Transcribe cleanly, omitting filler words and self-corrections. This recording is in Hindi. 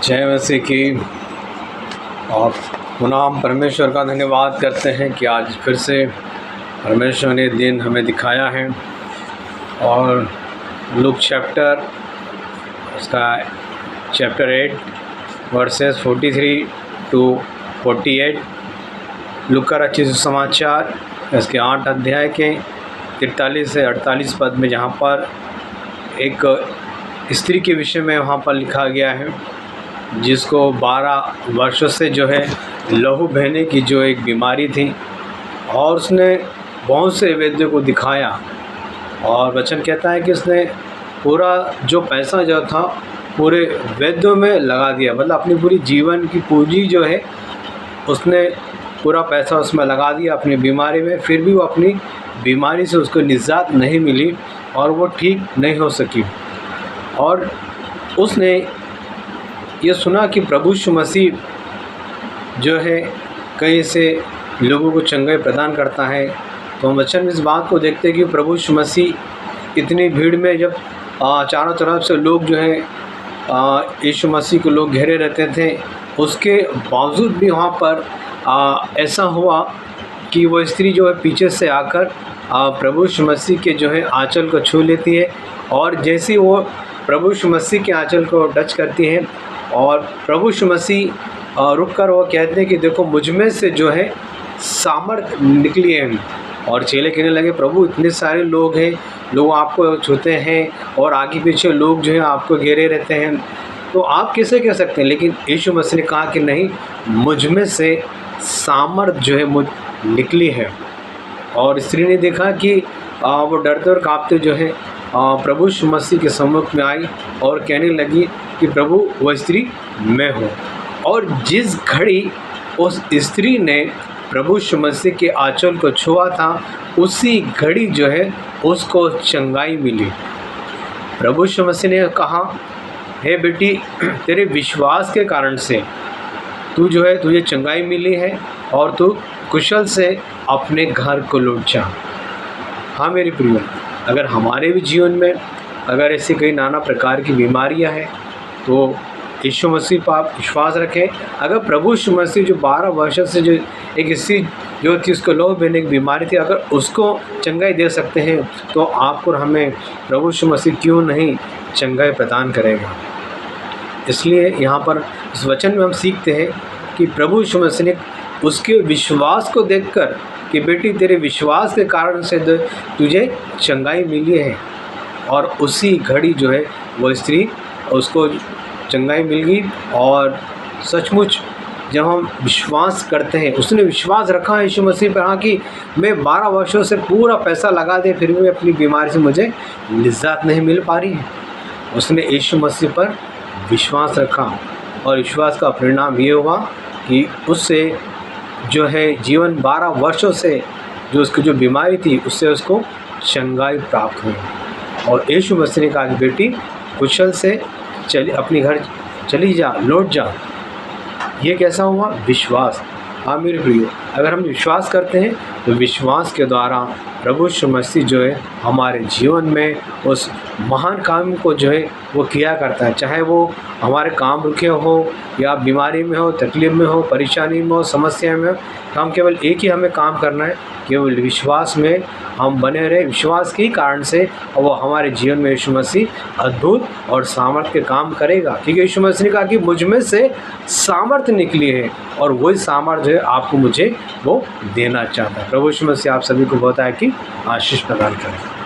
जय मसीह की। और पुनः हम परमेश्वर का धन्यवाद करते हैं कि आज फिर से परमेश्वर ने दिन हमें दिखाया है। और लूक चैप्टर 8 वर्सेस 43 to 48, लूका का रचित सुसमाचार इसके 8 अध्याय के 43 से 48 पद में, जहाँ पर एक स्त्री के विषय में वहाँ पर लिखा गया है, जिसको 12 वर्षों से जो है लहू बहने की जो एक बीमारी थी, और उसने बहुत से वैद्यों को दिखाया। और वचन कहता है कि उसने पूरा जो पैसा जो था पूरे वैद्यों में लगा दिया, मतलब अपनी पूरी जीवन की पूंजी जो है उसने पूरा पैसा उसमें लगा दिया अपनी बीमारी में। फिर भी वो अपनी बीमारी से उसको निजात नहीं मिली और वो ठीक नहीं हो सकी। और उसने ये सुना कि प्रभु यीशु मसीह जो है कहीं से लोगों को चंगाई प्रदान करता है। तो हम वचन में इस बात को देखते हैं कि प्रभु यीशु मसीह इतनी भीड़ में, जब चारों तरफ से लोग जो है यीशु मसीह को लोग घेरे रहते थे, उसके बावजूद भी वहाँ पर ऐसा हुआ कि वो स्त्री जो है पीछे से आकर प्रभु यीशु मसीह के जो है आंचल को छू लेती है। और जैसे वो प्रभु यीशु मसीह के आंचल को टच करती है और प्रभु यीशु मसीह रुक कर वो कहते हैं कि देखो मुझ में से जो है सामर्थ निकली है। और चेले कहने लगे, प्रभु इतने सारे लोग हैं, लोग आपको छूते हैं और आगे पीछे लोग जो है आपको घेरे रहते हैं, तो आप कैसे कह सकते हैं? लेकिन यीशु मसीह ने कहा कि नहीं, मुझ में से सामर्थ जो है मुझ निकली है। और स्त्री ने देखा कि वो डरते और काँपते जो है प्रभु यीशु मसीह के सम्मुख में आई और कहने लगी कि प्रभु वह स्त्री मैं हूँ। और जिस घड़ी उस स्त्री ने प्रभु यीशु मसीह के आंचल को छुआ था, उसी घड़ी जो है उसको चंगाई मिली। प्रभु यीशु मसीह ने कहा, हे बेटी, तेरे विश्वास के कारण से तू जो है तुझे चंगाई मिली है और तू कुशल से अपने घर को लौट जा। हाँ मेरी प्रिय, अगर हमारे भी जीवन में अगर ऐसी कई नाना प्रकार की बीमारियां हैं, तो यीशु मसीह पर आप विश्वास रखें। अगर प्रभु यीशु मसीह जो 12 वर्षों से जो एक स्त्री जो थी उसको लहू बहने की बीमारी थी, अगर उसको चंगाई दे सकते हैं, तो आपको हमें प्रभु यीशु मसीह क्यों नहीं चंगाई प्रदान करेगा। इसलिए यहाँ पर इस वचन में हम सीखते हैं कि प्रभु यीशु मसीह ने उसके विश्वास को देखकर कि बेटी तेरे विश्वास के कारण से तुझे चंगाई मिली है, और उसी घड़ी जो है वो स्त्री उसको चंगाई मिल गई। और सचमुच जब हम विश्वास करते हैं, उसने विश्वास रखा है यीशु मसीह पर, हाँ कि मैं 12 वर्षों से पूरा पैसा लगा दे फिर भी अपनी बीमारी से मुझे निजात नहीं मिल पा रही है। उसने यीशु मसीह पर विश्वास रखा और विश्वास का परिणाम ये हुआ कि उससे जो है जीवन 12 वर्षों से जो उसकी जो बीमारी थी उससे उसको चंगाई प्राप्त हुई। और यीशु मसीह ने कहा कि बेटी कुशल से चली अपने घर चली जा, लौट जा। ये कैसा हुआ? विश्वास। हाँ मेरे प्रियो, अगर हम विश्वास करते हैं तो विश्वास के द्वारा प्रभु यीशु मसीह जो है हमारे जीवन में उस महान काम को जो है वो किया करता है। चाहे वो हमारे काम रुके हो या बीमारी में हो, तकलीफ में हो, परेशानी में हो, समस्या में हो, तो हम केवल एक ही हमें काम करना है, केवल विश्वास में हम बने रहे। विश्वास के ही कारण से और वो हमारे जीवन में यीशु मसीह अद्भुत और सामर्थ्य के काम करेगा। क्योंकि यीशु मसीह ने कहा कि मुझ में से सामर्थ्य निकली है, और वही सामर्थ्य जो है आपको मुझे वो देना चाहता है। प्रभु यीशु मसीह आप सभी को बताया कि आशीष प्रदान करें।